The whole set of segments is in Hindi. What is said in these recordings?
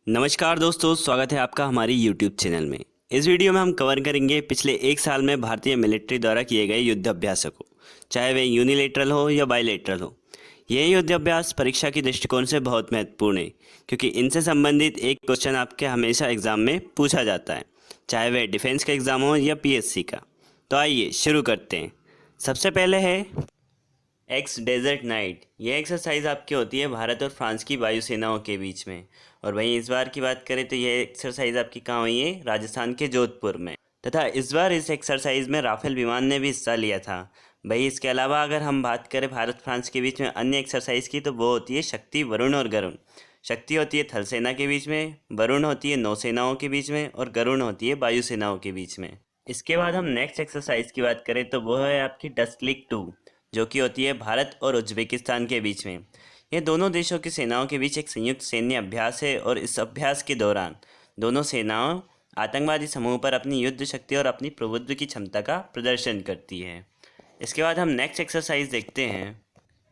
नमस्कार दोस्तों, स्वागत है आपका हमारी YouTube चैनल में। इस वीडियो में हम कवर करेंगे पिछले एक साल में भारतीय मिलिट्री द्वारा किए गए युद्ध अभ्यासों को, चाहे वे यूनिलेटरल हो या बायलेटरल हो। ये युद्ध अभ्यास परीक्षा की दृष्टिकोण से बहुत महत्वपूर्ण है, क्योंकि इनसे संबंधित एक क्वेश्चन आपके हमेशा एग्जाम में पूछा जाता है, चाहे वह डिफेंस का एग्ज़ाम हो या PSC का। तो आइए शुरू करते हैं। सबसे पहले है एक्स डेजर्ट नाइट। यह एक्सरसाइज आपकी होती है भारत और फ्रांस की वायुसेनाओं के बीच में। और वहीं इस बार की बात करें तो यह एक्सरसाइज आपकी कहाँ हुई है? राजस्थान के जोधपुर में। तथा इस बार इस एक्सरसाइज में राफेल विमान ने भी हिस्सा लिया था। भाई इसके अलावा अगर हम बात करें भारत फ्रांस के बीच में अन्य एक्सरसाइज की, तो वो होती है शक्ति, वरुण और गरुण। शक्ति होती है थल सेना के बीच में, वरुण होती है नौसेनाओं के बीच में और गरुण होती है वायुसेनाओं के बीच में। इसके बाद हम नेक्स्ट एक्सरसाइज की बात करें तो वो है आपकी डस्टलिक 2, जो कि होती है भारत और उज्बेकिस्तान के बीच में। यह दोनों देशों की सेनाओं के बीच एक संयुक्त सैन्य अभ्यास है और इस अभ्यास के दौरान दोनों सेनाओं आतंकवादी समूह पर अपनी युद्ध शक्ति और अपनी प्रभुत्व की क्षमता का प्रदर्शन करती है। इसके बाद हम नेक्स्ट एक्सरसाइज देखते हैं,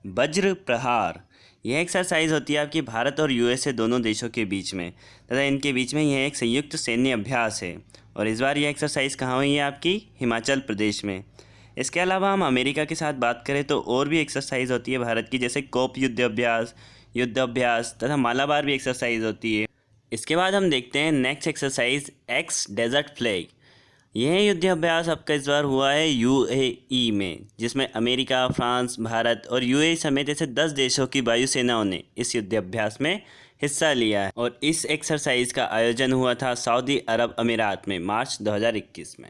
वज्र प्रहार। यह एक्सरसाइज होती है आपकी भारत और USA दोनों देशों के बीच में, तथा इनके बीच में यह एक संयुक्त सैन्य अभ्यास है। और इस बार यह एक्सरसाइज कहाँ हुई है? आपकी हिमाचल प्रदेश में। इसके अलावा हम अमेरिका के साथ बात करें तो और भी एक्सरसाइज होती है भारत की, जैसे कोप युद्ध अभ्यास तथा मालाबार भी एक्सरसाइज होती है। इसके बाद हम देखते हैं next exercise, X desert flag. यह युद्ध अभ्यास आपका इस बार हुआ है UAE में, जिसमें अमेरिका, फ्रांस, भारत और UAE समेत ऐसे 10 देशों की वायुसेनाओं ने इस युद्ध अभ्यास में हिस्सा लिया है। और इस एक्सरसाइज का आयोजन हुआ था सऊदी अरब अमीरात में मार्च 2021 में।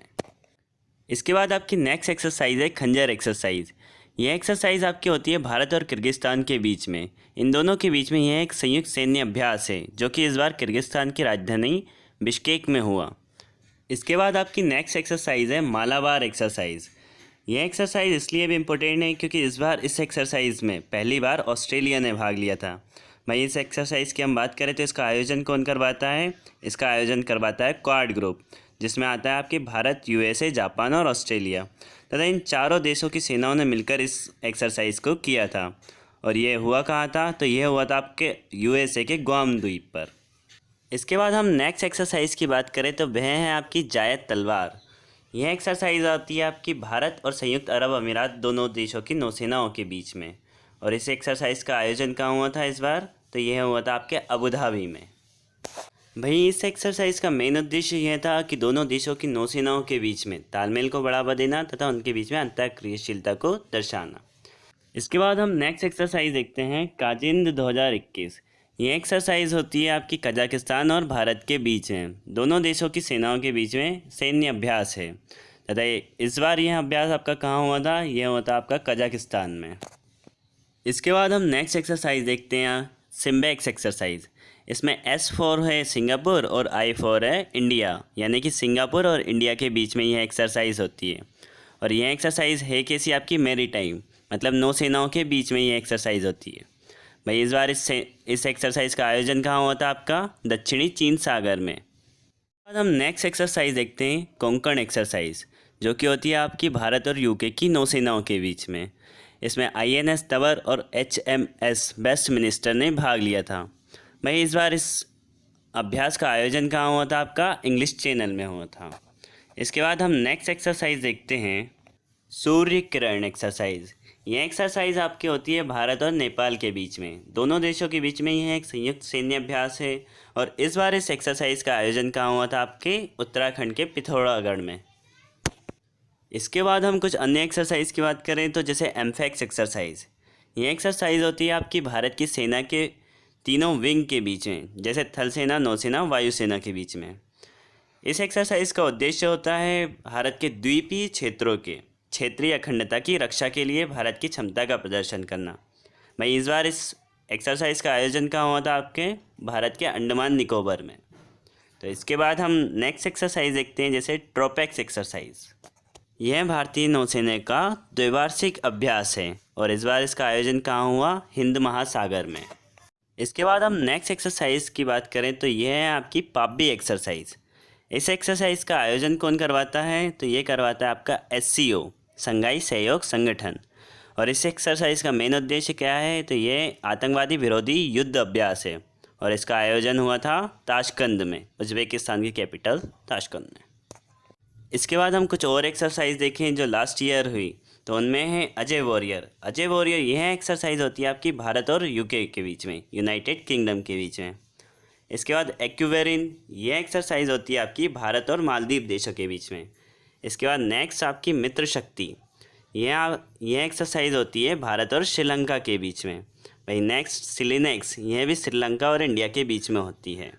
इसके बाद आपकी नेक्स्ट एक्सरसाइज है खंजर एक्सरसाइज। यह एक्सरसाइज आपकी होती है भारत और किर्गिस्तान के बीच में। इन दोनों के बीच में यह एक संयुक्त सैन्य अभ्यास है, जो कि इस बार किर्गिस्तान की राजधानी बिश्केक में हुआ। इसके बाद आपकी नेक्स्ट एक्सरसाइज है मालाबार एक्सरसाइज। यह एक्सरसाइज इसलिए भी इम्पोर्टेंट है क्योंकि इस बार इस एक्सरसाइज में पहली बार ऑस्ट्रेलिया ने भाग लिया था। भाई इस एक्सरसाइज की हम बात करें तो इसका आयोजन कौन करवाता है? इसका आयोजन करवाता है क्वाड ग्रुप, जिसमें आता है आपके भारत, USA, जापान और ऑस्ट्रेलिया। तथा इन चारों देशों की सेनाओं ने मिलकर इस एक्सरसाइज को किया था। और ये हुआ कहाँ था? तो यह हुआ था आपके USA के ग्वाम द्वीप पर। इसके बाद हम नेक्स्ट एक्सरसाइज की बात करें तो वह है आपकी जायद तलवार। यह एक्सरसाइज आती है आपकी भारत और संयुक्त अरब अमीरात दोनों देशों की नौसेनाओं के बीच में। और इस एक्सरसाइज का आयोजन कहाँ हुआ था इस बार? तो यह हुआ था आपके अबू धाबी में। भाई इस एक्सरसाइज का मेन उद्देश्य यह था कि दोनों देशों की नौसेनाओं के बीच में तालमेल को बढ़ावा देना तथा उनके बीच में अंतःक्रियाशीलता को दर्शाना। इसके बाद हम नेक्स्ट एक्सरसाइज देखते हैं, काजिंद 2021। ये एक्सरसाइज होती है आपकी कजाकिस्तान और भारत के बीच में। दोनों देशों की सेनाओं के बीच में सैन्य अभ्यास है तथा इस बार यह अभ्यास आपका कहाँ हुआ था? यह हुआ था आपका कजाकिस्तान में। इसके बाद हम नेक्स्ट एक्सरसाइज देखते हैं, सिम्बेक्स एक्सरसाइज। इसमें S4 है सिंगापुर और I4 है इंडिया, यानी कि सिंगापुर और इंडिया के बीच में यह एक्सरसाइज होती है। और यह एक्सरसाइज है कैसी? आपकी मैरीटाइम, मतलब नौसेनाओं के बीच में यह एक्सरसाइज होती है। भाई इस बार इस एक्सरसाइज का आयोजन कहाँ हुआ था? आपका दक्षिणी चीन सागर में। बाद हम नेक्स्ट एक्सरसाइज देखते हैं, कोंकण एक्सरसाइज, जो कि होती है आपकी भारत और UK की नौसेनाओं के बीच में। इसमें INS तवर और HMS वेस्टमिनिस्टर ने भाग लिया था। भाई इस बार इस अभ्यास का आयोजन कहाँ हुआ था? आपका इंग्लिश चैनल में हुआ था। इसके बाद हम नेक्स्ट एक्सरसाइज देखते हैं, सूर्य किरण एक्सरसाइज। यह एक्सरसाइज आपकी होती है भारत और नेपाल के बीच में। दोनों देशों के बीच में यह एक संयुक्त सैन्य अभ्यास है। और इस बार इस एक्सरसाइज का आयोजन कहाँ हुआ था? आपके उत्तराखंड के पिथौरागढ़ में। इसके बाद हम कुछ अन्य एक्सरसाइज की बात करें तो जैसे एम्फेक्स एक्सरसाइज। यह एक्सरसाइज होती है आपकी भारत की सेना के तीनों विंग के बीच में, जैसे थल सेना, नौसेना, वायुसेना के बीच में। इस एक्सरसाइज का उद्देश्य होता है भारत के द्वीपीय क्षेत्रों के क्षेत्रीय अखंडता की रक्षा के लिए भारत की क्षमता का प्रदर्शन करना। भाई इस बार इस एक्सरसाइज का आयोजन कहाँ हुआ था? आपके भारत के अंडमान निकोबार में। तो इसके बाद हम नेक्स्ट एक्सरसाइज देखते हैं, जैसे ट्रोपेक्स एक्सरसाइज। यह भारतीय नौसेना का द्विवार्षिक अभ्यास है और इस बार इसका आयोजन कहाँ हुआ? हिंद महासागर में। इसके बाद हम नेक्स्ट एक्सरसाइज की बात करें तो यह है आपकी पाबी एक्सरसाइज। इस एक्सरसाइज का आयोजन कौन करवाता है? तो ये करवाता है आपका SCO, संघाई सहयोग संगठन। और इस एक्सरसाइज का मेन उद्देश्य क्या है? तो ये आतंकवादी विरोधी युद्ध अभ्यास है और इसका आयोजन हुआ था ताशकंद में, उज्बेकिस्तान की कैपिटल ताशकंद में। इसके बाद हम कुछ और एक्सरसाइज देखें जो लास्ट ईयर हुई, तो उनमें है अजय वॉरियर। अजय वॉरियर यह एक्सरसाइज होती है आपकी भारत और यूके के बीच में, यूनाइटेड किंगडम के बीच में। इसके बाद एक्यूवेरिन, यह एक्सरसाइज होती है आपकी भारत और मालदीव देशों के बीच में। इसके बाद नेक्स्ट आपकी मित्र शक्ति, यह एक्सरसाइज होती है भारत और श्रीलंका के बीच में। भाई नेक्स्ट सिलिनेक्स, यह भी श्रीलंका और इंडिया के बीच में होती है।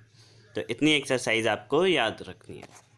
तो इतनी एक्सरसाइज आपको याद रखनी है।